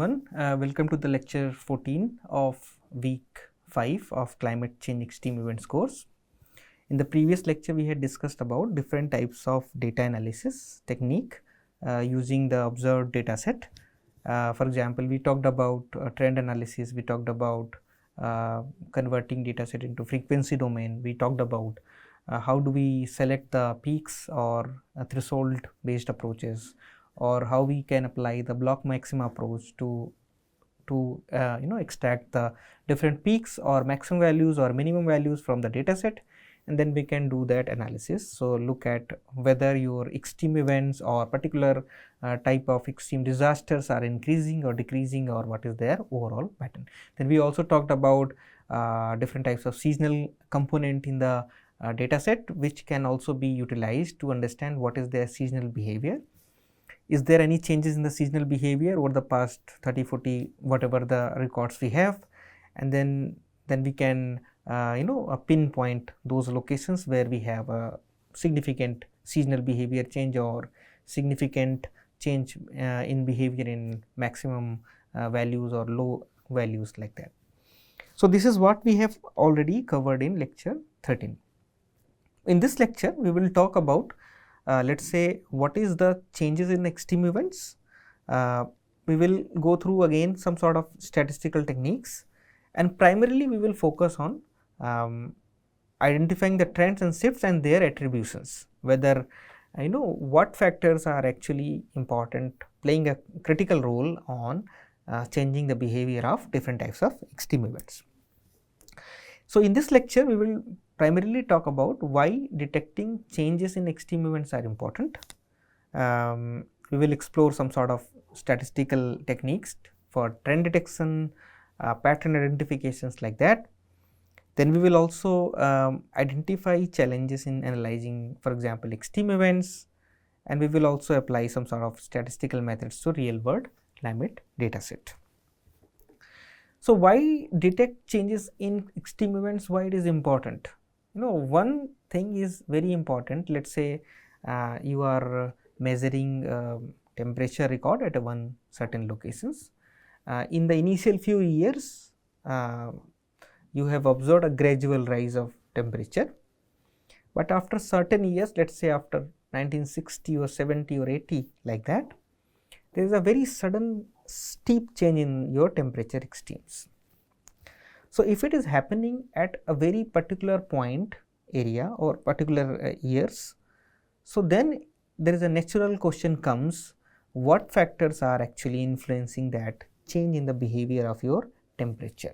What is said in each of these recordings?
everyone. Welcome to the lecture 14 of week 5 of climate change extreme events course. In the previous lecture, we had discussed about different types of data analysis technique using the observed data set. For example, we talked about trend analysis, we talked about converting data set into frequency domain, we talked about how do we select the peaks or threshold based approaches, or how we can apply the block maxima approach to extract the different peaks or maximum values or minimum values from the data set, and then we can do that analysis. So, look at whether your extreme events or particular type of extreme disasters are increasing or decreasing, or what is their overall pattern. Then we also talked about different types of seasonal component in the data set, which can also be utilized to understand what is their seasonal behavior. Is there any changes in the seasonal behavior over the past 30, 40, whatever the records we have, and then we can pinpoint those locations where we have a significant seasonal behavior change or significant change in behavior in maximum values or low values like that. So, this is what we have already covered in lecture 13. In this lecture, we will talk about let us say what is the changes in extreme events. We will go through again some sort of statistical techniques, and primarily we will focus on identifying the trends and shifts and their attributions, whether what factors are actually important, playing a critical role on changing the behavior of different types of extreme events. So, in this lecture we will primarily talk about why detecting changes in extreme events are important. We will explore some sort of statistical techniques for trend detection, pattern identifications like that. Then we will also identify challenges in analyzing, for example, extreme events, and we will also apply some sort of statistical methods to real world climate data set. So, why detect changes in extreme events? Why it is important? One thing is very important. Let us say you are measuring temperature record at one certain locations. In the initial few years, you have observed a gradual rise of temperature, but after certain years, let us say after 1960 or 70 or 80 like that, there is a very sudden steep change in your temperature extremes. So, if it is happening at a very particular point area or particular years, so then there is a natural question comes, what factors are actually influencing that change in the behavior of your temperature.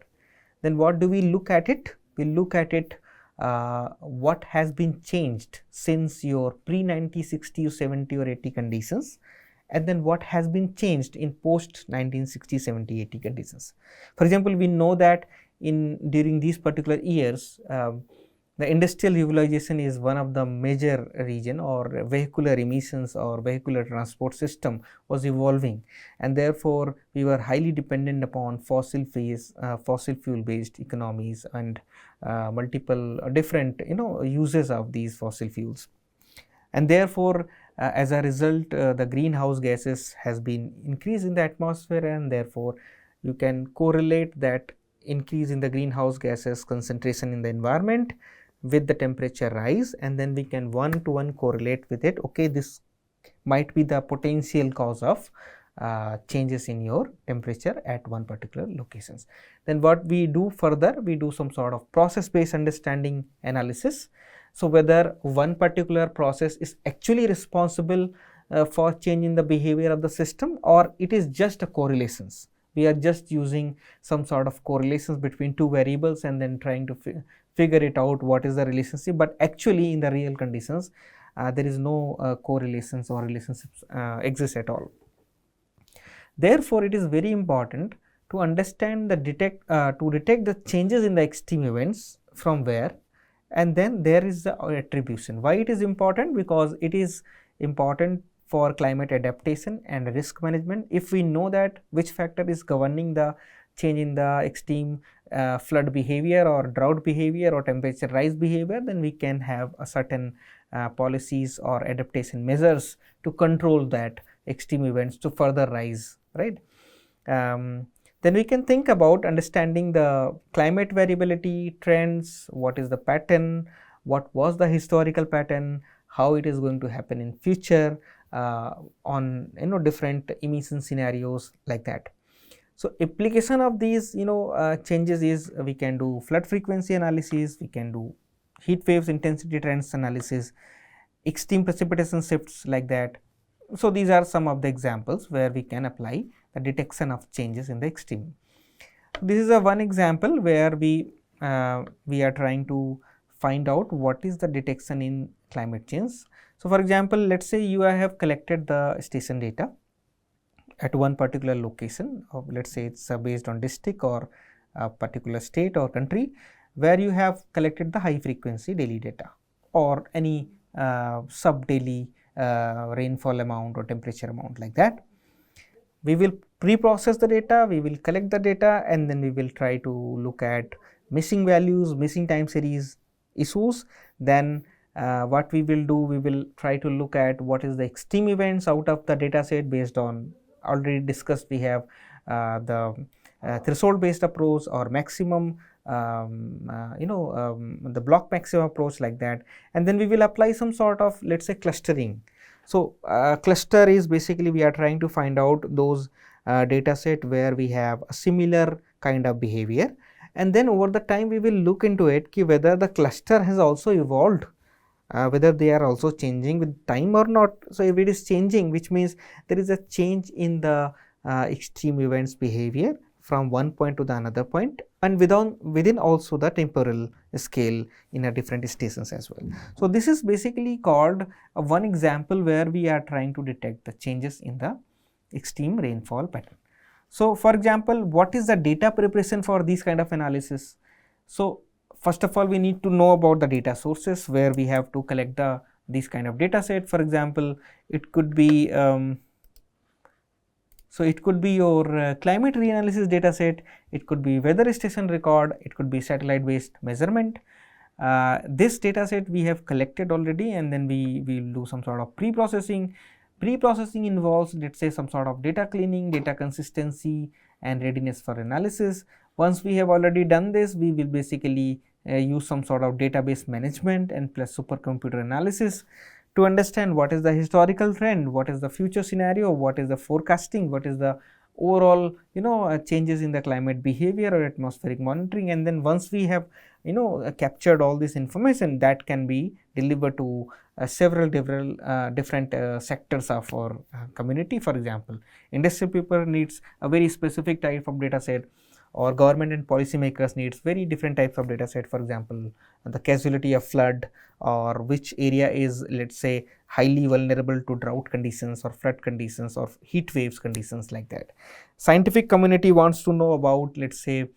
Then what do we look at it? We look at it what has been changed since your pre 1960 or 70 or 80 conditions, and then what has been changed in post 1960, 70, 80 conditions. For example, we know that during these particular years, the industrial utilization is one of the major region, or vehicular emissions or vehicular transport system was evolving, and therefore we were highly dependent upon fossil fuel based economies and multiple different uses of these fossil fuels, and therefore as a result the greenhouse gases has been increased in the atmosphere, and therefore you can correlate that increase in the greenhouse gases concentration in the environment with the temperature rise, and then we can one-to-one correlate with it. Okay, this might be the potential cause of changes in your temperature at one particular locations. Then what we do further, we do some sort of process based understanding analysis. So, whether one particular process is actually responsible for changing the behavior of the system, or it is just a correlations. We are just using some sort of correlations between two variables and then trying to figure it out what is the relationship, but actually in the real conditions there is no correlations or relationships exist at all. Therefore, it is very important to understand to detect the changes in the extreme events from where, and then there is the attribution. Why it is important? Because it is important for climate adaptation and risk management. If we know that which factor is governing the change in the extreme flood behavior or drought behavior or temperature rise behavior, then we can have a certain policies or adaptation measures to control that extreme events to further rise, right. Then we can think about understanding the climate variability trends, what is the pattern, what was the historical pattern, how it is going to happen in future on different emission scenarios like that. So, application of these changes is we can do flood frequency analysis, we can do heat waves intensity trends analysis, extreme precipitation shifts like that. So, these are some of the examples where we can apply the detection of changes in the extreme. This is a one example where we are trying to find out what is the detection in climate change. So, for example, let us say you have collected the station data at one particular location, or let us say it is based on district or a particular state or country, where you have collected the high frequency daily data or any sub daily rainfall amount or temperature amount like that. We will pre-process the data, we will collect the data, and then we will try to look at missing values, missing time series issues. Then what we will do, we will try to look at what is the extreme events out of the data set based on already discussed. We have the threshold based approach or maximum the block maximum approach like that, and then we will apply some sort of, let us say, clustering. So, cluster is basically we are trying to find out those data set where we have a similar kind of behavior, and then over the time we will look into it ki whether the cluster has also evolved, whether they are also changing with time or not. So, if it is changing, which means there is a change in the extreme events behavior from one point to the another point, and within also the temporal scale in a different stations as well. So, this is basically called one example where we are trying to detect the changes in the extreme rainfall pattern. So, for example, what is the data preparation for these kind of analysis? So, first of all, we need to know about the data sources where we have to collect these kind of data set. For example, it could be it could be your climate reanalysis data set, it could be weather station record, it could be satellite based measurement. This data set we have collected already, and then we will do some sort of pre-processing. Pre-processing involves, let us say, some sort of data cleaning, data consistency and readiness for analysis. Once we have already done this, we will basically use some sort of database management and plus supercomputer analysis to understand what is the historical trend, what is the future scenario, what is the forecasting, what is the overall changes in the climate behavior or atmospheric monitoring. And then once we have captured all this information, that can be delivered to several different sectors of our community. For example, industry people needs a very specific type of data set, or government and policymakers needs very different types of data set. For example, the casualty of flood, or which area is, let us say, highly vulnerable to drought conditions or flood conditions or heat waves conditions like that. Scientific community wants to know about, let us say,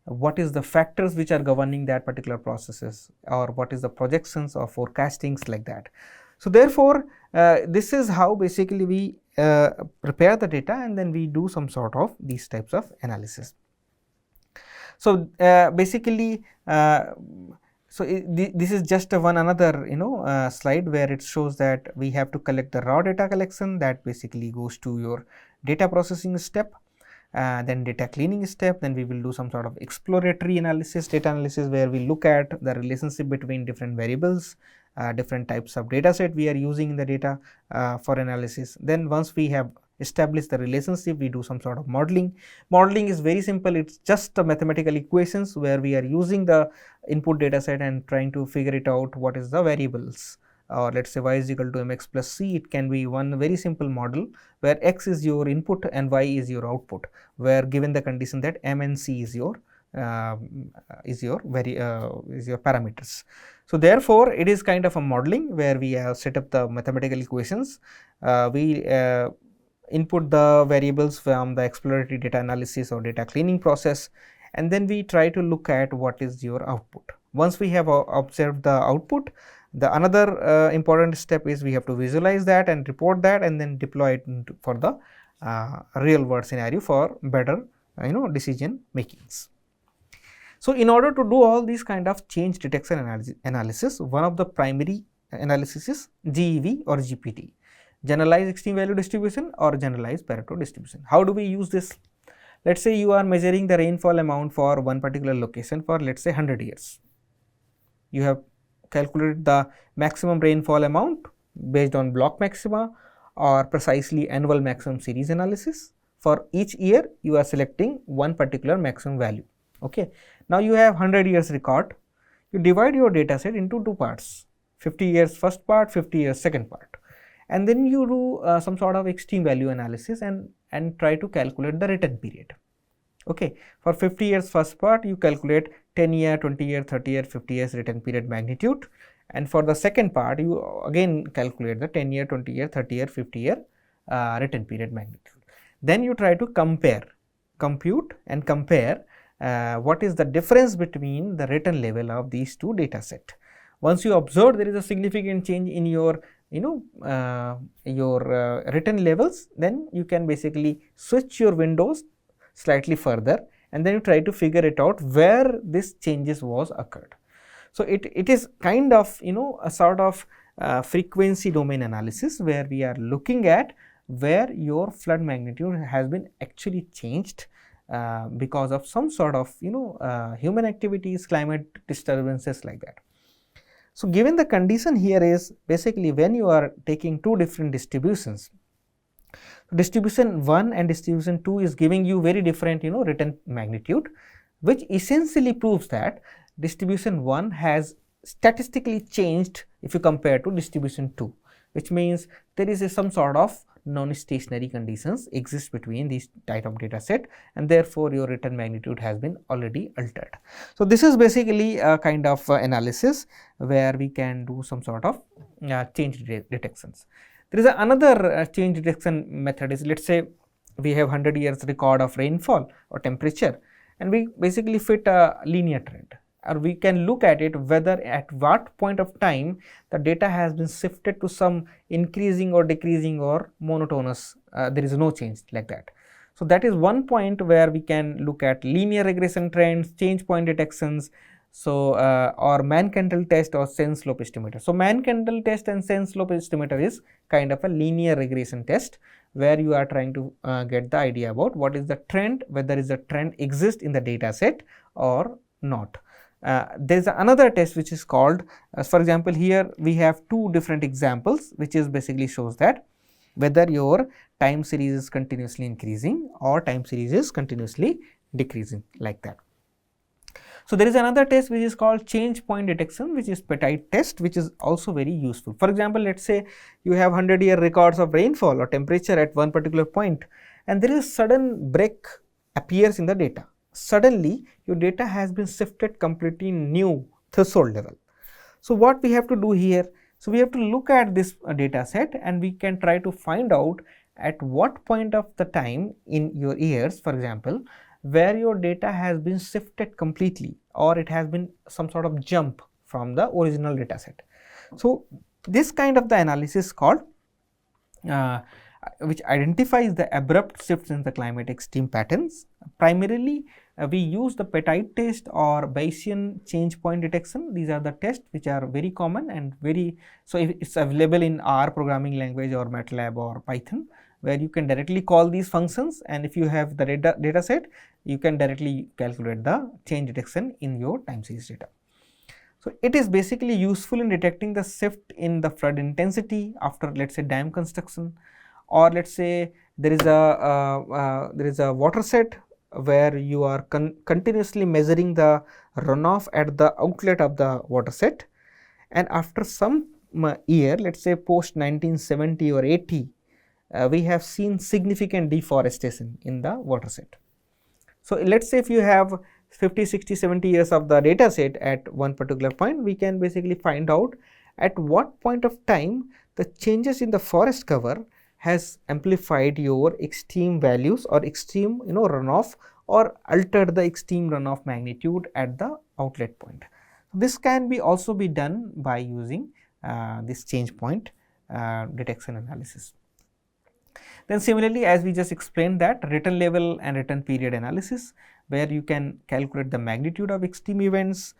what is the factors which are governing that particular processes, or what is the projections or forecastings like that. So, therefore, this is how basically we prepare the data, and then we do some sort of these types of analysis. So, basically this is just another slide where it shows that we have to collect the raw data collection, that basically goes to your data processing step, then data cleaning step, then we will do some sort of exploratory analysis, data analysis, where we look at the relationship between different variables, different types of data set we are using in the data for analysis. Then once we have established the relationship, we do some sort of modeling. Modeling is very simple, it is just the mathematical equations where we are using the input data set and trying to figure it out what is the variables, or let us say y is equal to mx plus c. It can be one very simple model where x is your input and y is your output, where given the condition that m and c is your parameters. So, therefore, it is kind of a modeling where we have set up the mathematical equations. We input the variables from the exploratory data analysis or data cleaning process, and then we try to look at what is your output. Once we have observed the output, the another important step is we have to visualize that and report that, and then deploy it for the real world scenario for better decision makings. So, in order to do all these kind of change detection analysis, one of the primary analysis is GEV or GPT. generalized extreme value distribution or generalized Pareto distribution. How do we use this? Let us say you are measuring the rainfall amount for one particular location for let us say 100 years. You have calculated the maximum rainfall amount based on block maxima or precisely annual maximum series analysis. For each year you are selecting one particular maximum value. Okay. Now you have 100 years record. You divide your data set into two parts, 50 years first part, 50 years second part, and then you do some sort of extreme value analysis and try to calculate the return period. Okay. For 50 years first part you calculate 10 year, 20 year, 30 year, 50 years return period magnitude, and for the second part you again calculate the 10 year, 20 year, 30 year, 50 year return period magnitude. Then you try to compute and compare what is the difference between the return level of these two data set. Once you observe there is a significant change in your return levels, then you can basically switch your windows slightly further and then you try to figure it out where this changes was occurred. So it is kind of a sort of frequency domain analysis where we are looking at where your flood magnitude has been actually changed because of some sort of human activities, climate disturbances like that. So given the condition here is basically when you are taking two different distributions, distribution 1 and distribution 2 is giving you very different return magnitude, which essentially proves that distribution 1 has statistically changed if you compare to distribution 2, which means there is some sort of non-stationary conditions exist between these type of data set, and therefore your return magnitude has been already altered. So this is basically a kind of analysis where we can do some sort of change detections. There is another change detection method is, let us say we have 100 years record of rainfall or temperature and we basically fit a linear trend, or we can look at it whether at what point of time the data has been shifted to some increasing or decreasing or monotonous, there is no change like that. So that is one point where we can look at linear regression trends, change point detections, so or Mann-Kendall test or sense slope estimator. So Mann-Kendall test and sense slope estimator is kind of a linear regression test where you are trying to get the idea about what is the trend, whether is a trend exist in the data set or not. There is another test which is called, for example, here we have two different examples which is basically shows that whether your time series is continuously increasing or time series is continuously decreasing like that. So there is another test which is called change point detection, which is Petite test, which is also very useful. For example, let us say you have 100-year records of rainfall or temperature at one particular point and there is a sudden break appears in the data. Suddenly your data has been shifted completely new threshold level. So what we have to do here? So we have to look at this data set and we can try to find out at what point of the time in your years, for example, where your data has been shifted completely or it has been some sort of jump from the original data set. So this kind of the analysis called which identifies the abrupt shifts in the climate extreme patterns. Primarily we use the Petite test or Bayesian change point detection. These are the tests which are very common and very, so it's available in R programming language or MATLAB or Python, where you can directly call these functions, and if you have the data set you can directly calculate the change detection in your time series data. So it is basically useful in detecting the shift in the flood intensity after, let us say, dam construction, or let us say there is a water set where you are continuously measuring the runoff at the outlet of the water set, and after some year, let us say post 1970 or 80, we have seen significant deforestation in the water set. So let us say if you have 50, 60, 70 years of the data set at one particular point, we can basically find out at what point of time the changes in the forest cover has amplified your extreme values or extreme runoff or altered the extreme runoff magnitude at the outlet point. This can be also be done by using this change point detection analysis. Then similarly, as we just explained, that return level and return period analysis, where you can calculate the magnitude of extreme events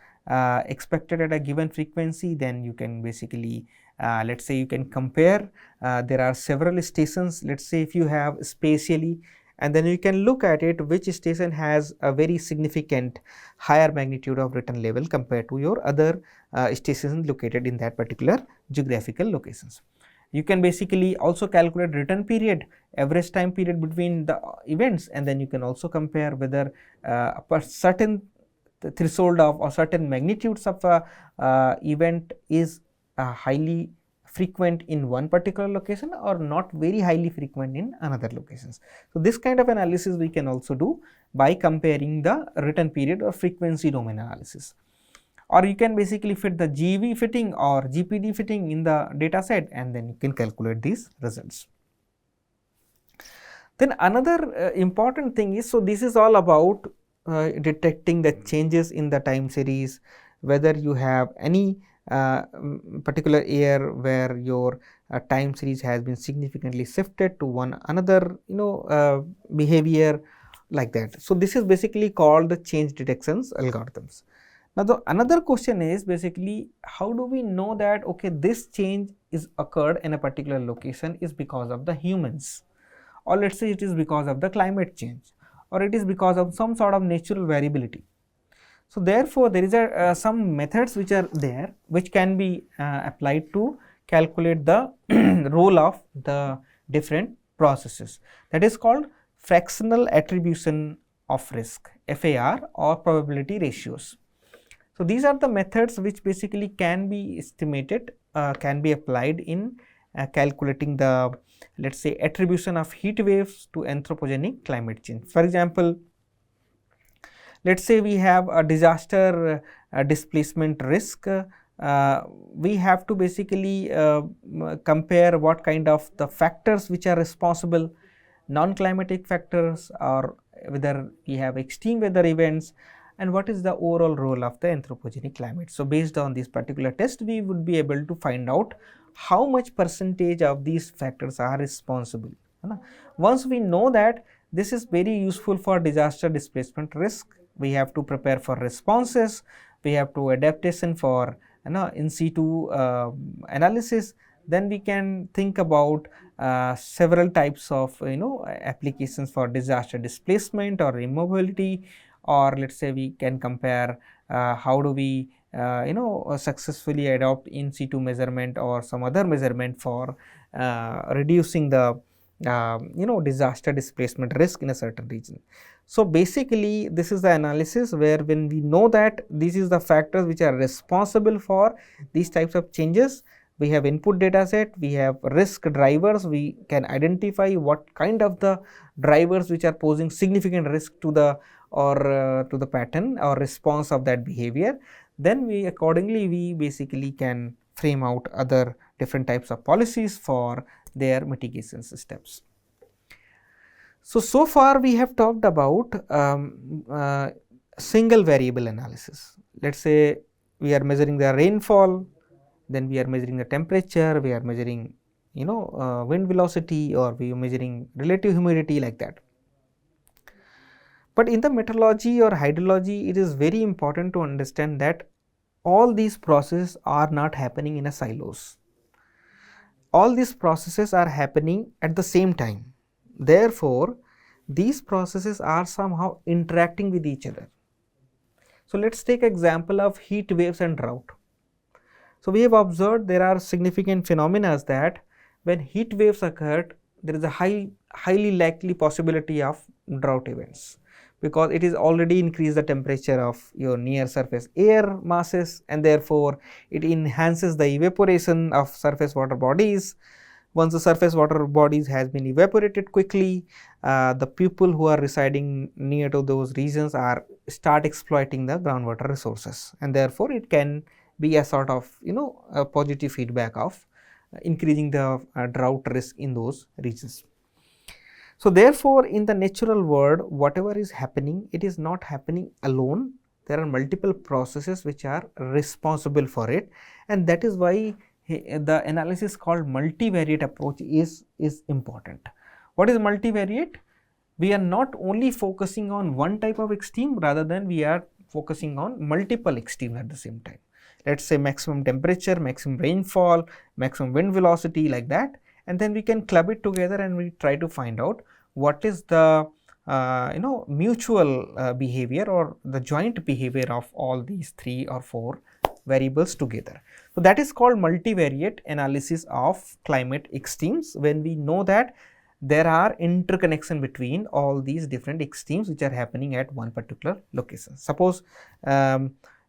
expected at a given frequency, then you can basically Let us say you can compare, there are several stations, let us say if you have spatially, and then you can look at it which station has a very significant higher magnitude of return level compared to your other stations located in that particular geographical locations. You can basically also calculate return period, average time period between the events, and then you can also compare whether a certain threshold of or certain magnitudes of a event is highly frequent in one particular location or not very highly frequent in another locations. So, this kind of analysis we can also do by comparing the return period or frequency domain analysis, or you can basically fit the GV fitting or GPD fitting in the data set, and then you can calculate these results. Then another important thing is, so this is all about detecting the changes in the time series, whether you have any particular year where your time series has been significantly shifted to one another behavior like that. So, this is basically called the change detections algorithms. Now, the another question is basically how do we know that okay, this change is occurred in a particular location is because of the humans, or let us say it is because of the climate change, or it is because of some sort of natural variability. So, therefore, there is some methods which are there which can be applied to calculate the role of the different processes, that is called fractional attribution of risk, FAR, or probability ratios. So, these are the methods which basically can be estimated, can be applied in calculating the, let us say, attribution of heat waves to anthropogenic climate change. For example, let us say we have a disaster displacement risk, we have to basically compare what kind of the factors which are responsible, non-climatic factors, or whether we have extreme weather events, and what is the overall role of the anthropogenic climate. So, based on this particular test, we would be able to find out how much percentage of these factors are responsible. Once we know that, this is very useful for disaster displacement risk. We have to prepare for responses, we have to adaptation for in situ analysis, then we can think about several types of applications for disaster displacement or immobility, or let us say we can compare how do we successfully adopt in situ measurement or some other measurement for reducing the disaster displacement risk in a certain region. So, basically this is the analysis where when we know that this is the factors which are responsible for these types of changes, we have input data set, we have risk drivers, we can identify what kind of the drivers which are posing significant risk to the to the pattern or response of that behavior. Then we accordingly we basically can frame out other different types of policies for their mitigation steps. So far we have talked about single variable analysis. Let us say we are measuring the rainfall, then we are measuring the temperature, we are measuring wind velocity, or we are measuring relative humidity, like that. But in the meteorology or hydrology, it is very important to understand that all these processes are not happening in a silos. All these processes are happening at the same time. Therefore, these processes are somehow interacting with each other. So, let us take example of heat waves and drought. So, we have observed there are significant phenomena that when heat waves occur, there is a highly likely possibility of drought events, because it is already increased the temperature of your near surface air masses, and therefore, it enhances the evaporation of surface water bodies. Once the surface water bodies has been evaporated quickly, the people who are residing near to those regions start exploiting the groundwater resources, and therefore, it can be a sort of a positive feedback of increasing the drought risk in those regions. So, therefore, in the natural world, whatever is happening, it is not happening alone. There are multiple processes which are responsible for it, and that is why the analysis called multivariate approach is important. What is multivariate? We are not only focusing on one type of extreme, rather than we are focusing on multiple extremes at the same time. let's say maximum temperature, maximum rainfall, maximum wind velocity, like that, and then we can club it together and we try to find out what is the mutual behavior or the joint behavior of all these 3 or 4 variables together. So, that is called multivariate analysis of climate extremes, when we know that there are interconnection between all these different extremes which are happening at one particular location. Suppose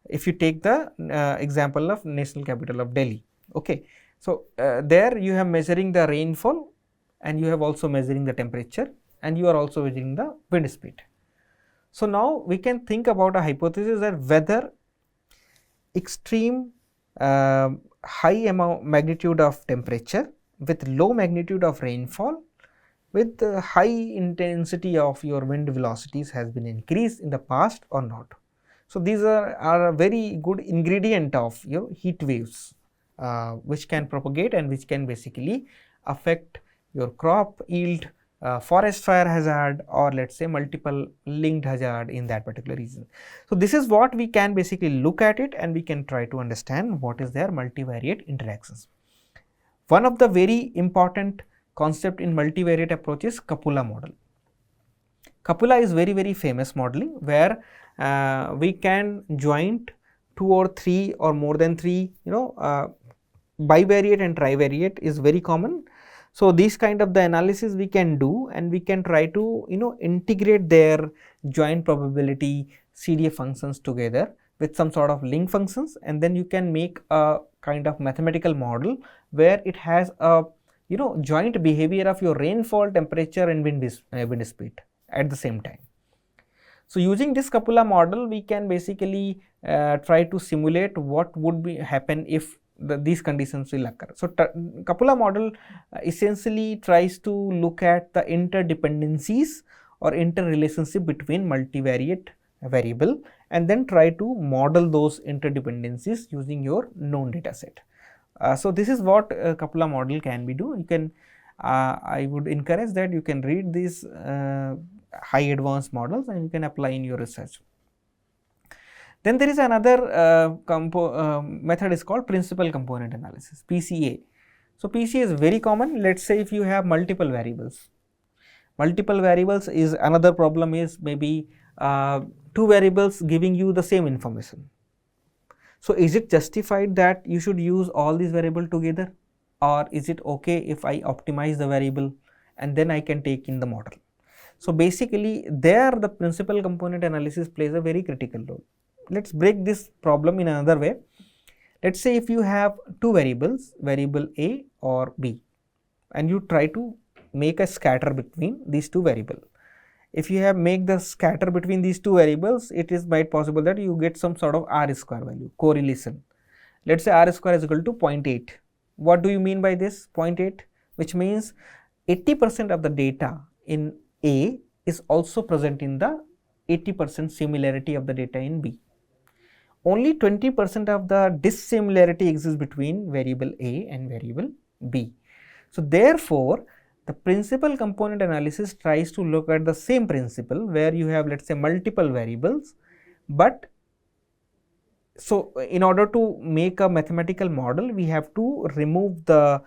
if you take the example of national capital of Delhi, okay. So, there you have measuring the rainfall and you have also measuring the temperature and you are also measuring the wind speed. So, now we can think about a hypothesis that whether extreme high magnitude of temperature with low magnitude of rainfall with high intensity of your wind velocities has been increased in the past or not. So, these are a very good ingredient of your heat waves which can propagate and which can basically affect your crop yield, forest fire hazard, or let us say multiple linked hazard in that particular region. So, this is what we can basically look at it and we can try to understand what is their multivariate interactions. One of the very important concept in multivariate approach is Kapula model. Kapula is very famous modeling where we can joint 2 or 3 or more than 3 bivariate and trivariate is very common. So, these kind of the analysis we can do and we can try to integrate their joint probability CDF functions together with some sort of link functions, and then you can make a kind of mathematical model where it has a joint behavior of your rainfall, temperature and wind speed at the same time. So, using this Kapula model we can basically try to simulate what would happen if these conditions will occur. So, Kapula model essentially tries to look at the interdependencies or interrelationship between multivariate variable and then try to model those interdependencies using your known data set. So, this is what Kapula model can be do. You can I would encourage that you can read these high advanced models and you can apply in your research. Then there is another method is called principal component analysis, PCA. So, PCA is very common. Let us say if you have multiple variables is another problem is maybe 2 variables giving you the same information. So, is it justified that you should use all these variables together, or is it okay if I optimize the variable and then I can take in the model? So, basically there the principal component analysis plays a very critical role. Let us break this problem in another way. Let us say if you have 2 variables, variable A or B, and you try to make a scatter between these 2 variables. If you have make the scatter between these 2 variables, it is might possible that you get some sort of R square value correlation. Let us say R square is equal to 0.8. What do you mean by this 0.8? Which means 80% of the data in A is also present in the 80% similarity of the data in B. Only 20% of the dissimilarity exists between variable A and variable B. So, therefore, the principal component analysis tries to look at the same principle where you have let us say multiple variables, but so in order to make a mathematical model we have to remove the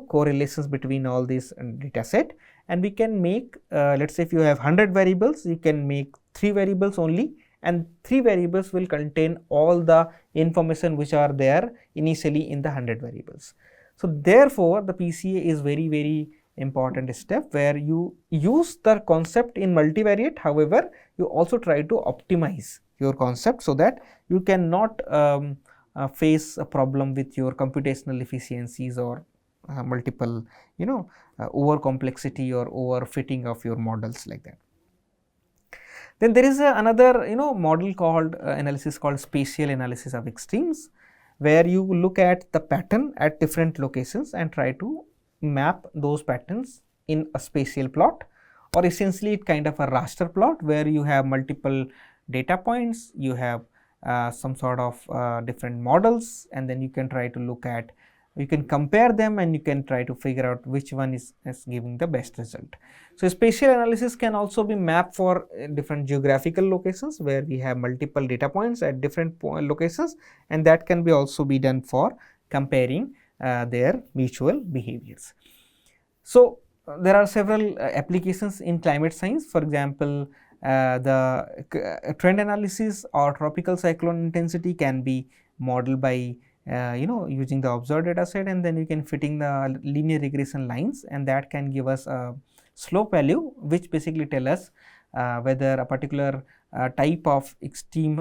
correlations between all these data set, and we can make let us say if you have 100 variables you can make 3 variables only, and 3 variables will contain all the information which are there initially in the 100 variables. So, therefore, the PCA is very important step where you use the concept in multivariate, however, you also try to optimize your concept so that you cannot face a problem with your computational efficiencies or multiple over complexity or over fitting of your models like that. Then there is another model called analysis called spatial analysis of extremes, where you look at the pattern at different locations and try to map those patterns in a spatial plot, or essentially it kind of a raster plot where you have multiple data points, you have some sort of different models, and then you can try to look at you can compare them and you can try to figure out which one is giving the best result. So, spatial analysis can also be mapped for different geographical locations where we have multiple data points at different locations, and that can be also be done for comparing their mutual behaviors. So, there are several applications in climate science. For example, the trend analysis or tropical cyclone intensity can be modeled by using the observed data set, and then you can fitting the linear regression lines, and that can give us a slope value which basically tell us whether a particular type of extreme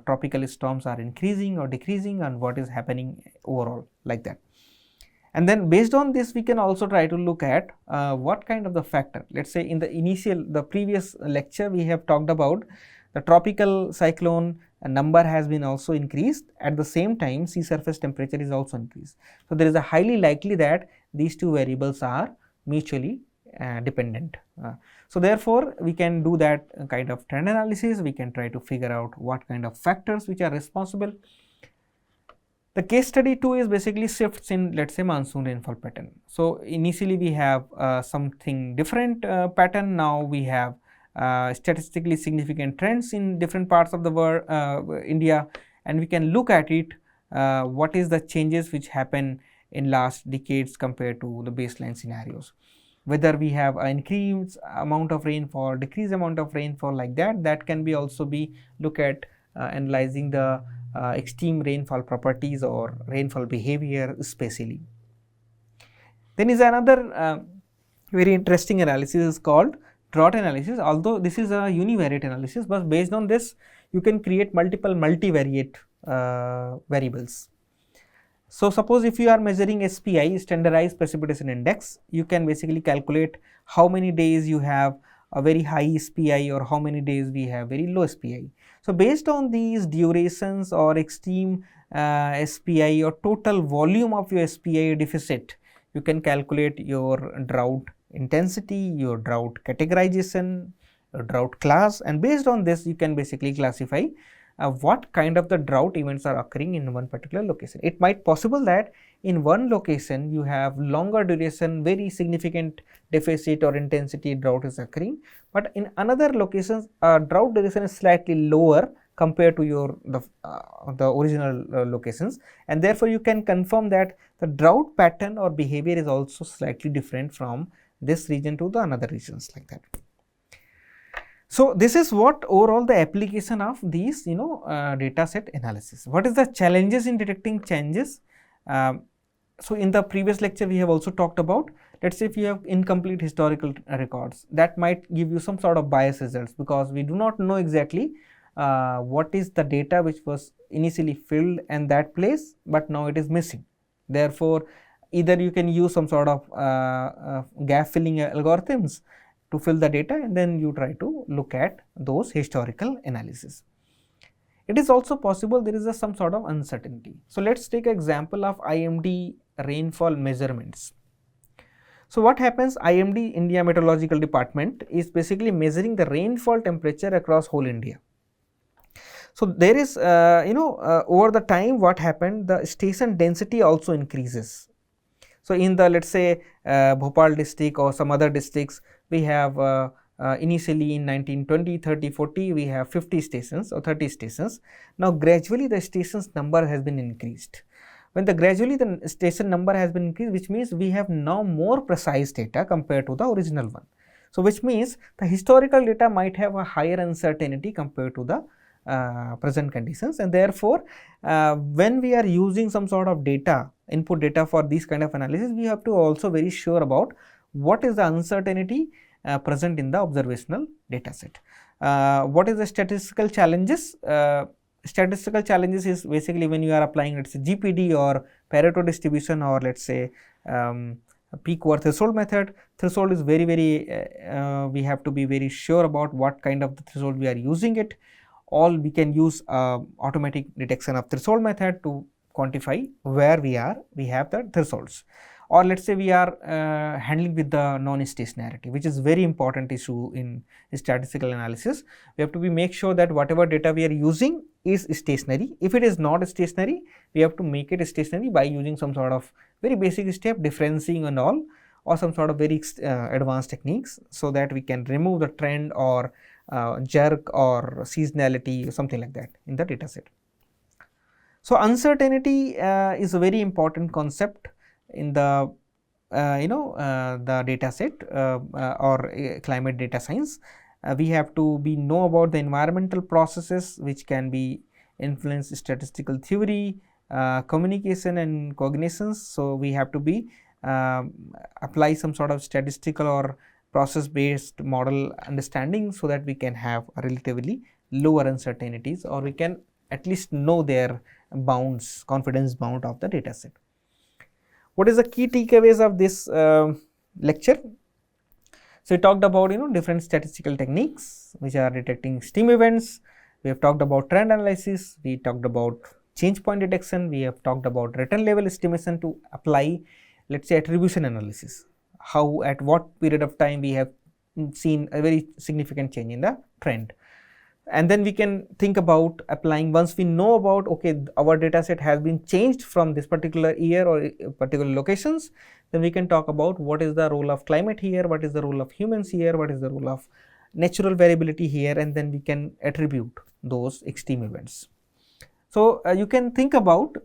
tropical storms are increasing or decreasing and what is happening overall like that. And then based on this we can also try to look at what kind of the factor. Let us say in the previous lecture we have talked about the tropical cyclone number has been also increased, at the same time sea surface temperature is also increased. So, there is a highly likely that these two variables are mutually dependent. So, therefore, we can do that kind of trend analysis, we can try to figure out what kind of factors which are responsible. The case study 2 is basically shifts in, let us say, monsoon rainfall pattern. So, initially we have something different pattern, now we have statistically significant trends in different parts of the world, India, and we can look at it what is the changes which happen in last decades compared to the baseline scenarios. Whether we have an increased amount of rainfall, decreased amount of rainfall like that, that can be also be look at analyzing the extreme rainfall properties or rainfall behavior spatially. Then is another very interesting analysis is called drought analysis, although this is a univariate analysis, but based on this you can create multiple multivariate variables. So, suppose if you are measuring SPI, standardized precipitation index, you can basically calculate how many days you have a very high SPI or how many days we have very low SPI. So, based on these durations or extreme SPI or total volume of your SPI deficit, you can calculate your drought intensity, your drought categorization, your drought class, and based on this you can basically classify what kind of the drought events are occurring in one particular location. It might possible that in one location you have longer duration, very significant deficit or intensity drought is occurring, but in another locations drought duration is slightly lower compared to your the original locations, and therefore you can confirm that the drought pattern or behavior is also slightly different from this region to the another regions like that. So, this is what overall the application of these data set analysis. What is the challenges in detecting changes? So, in the previous lecture we have also talked about, let us say if you have incomplete historical records, that might give you some sort of bias results, because we do not know exactly what is the data which was initially filled in that place, but now it is missing. Therefore, either you can use some sort of gap filling algorithms to fill the data, and then you try to look at those historical analysis. It is also possible there is some sort of uncertainty. So, let us take an example of IMD rainfall measurements. So, what happens, IMD, India Meteorological Department, is basically measuring the rainfall temperature across whole India. So, there is over the time what happened, the station density also increases. So, in the let us say Bhopal district or some other districts, we have initially in 1920, 30, 40 we have 50 stations or 30 stations. Now, gradually the stations number has been increased. When gradually the station number has been increased, which means we have now more precise data compared to the original one. So, which means the historical data might have a higher uncertainty compared to the present conditions, and therefore, when we are using some sort of data, input data for these kind of analysis, we have to also very sure about what is the uncertainty present in the observational data set. What is the statistical challenges? Statistical challenges is basically when you are applying, let us say GPD or Pareto distribution, or let us say peak over threshold method. Threshold is very we have to be very sure about what kind of the threshold we are using it. All we can use automatic detection of threshold method to quantify where we have the thresholds. or let us say we are handling with the non-stationarity, which is very important issue in statistical analysis. We have to make sure that whatever data we are using is stationary. If it is not stationary, we have to make it stationary by using some sort of very basic step, differencing and all, or some sort of very advanced techniques, so that we can remove the trend or jerk or seasonality or something like that in the data set. So, uncertainty is a very important concept in the the data set or climate data science. We have to know about the environmental processes which can be influence statistical theory, communication and cognitions. So, we have to apply some sort of statistical or process based model understanding, so that we can have a relatively lower uncertainties, or we can at least know their bounds, confidence bound of the data set. What is the key takeaways of this lecture? So, we talked about different statistical techniques which are detecting stream events. We have talked about trend analysis, we talked about change point detection, we have talked about return level estimation to apply, let us say, attribution analysis, how at what period of time we have seen a very significant change in the trend. And then we can think about applying, once we know about, okay, our data set has been changed from this particular year or particular locations, then we can talk about what is the role of climate here, what is the role of humans here, what is the role of natural variability here, and then we can attribute those extreme events. So, you can think about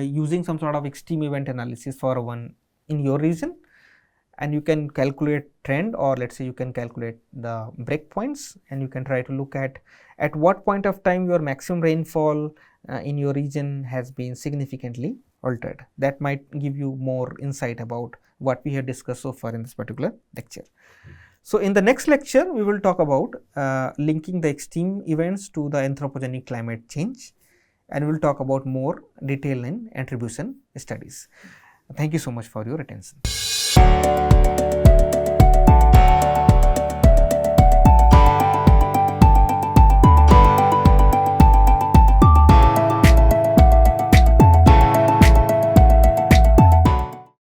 using some sort of extreme event analysis for one in your region, and you can calculate trend, or let us say you can calculate the breakpoints, and you can try to look at what point of time your maximum rainfall in your region has been significantly altered. That might give you more insight about what we have discussed so far in this particular lecture. So, in the next lecture we will talk about linking the extreme events to the anthropogenic climate change, and we will talk about more detail in attribution studies. Thank you so much for your attention.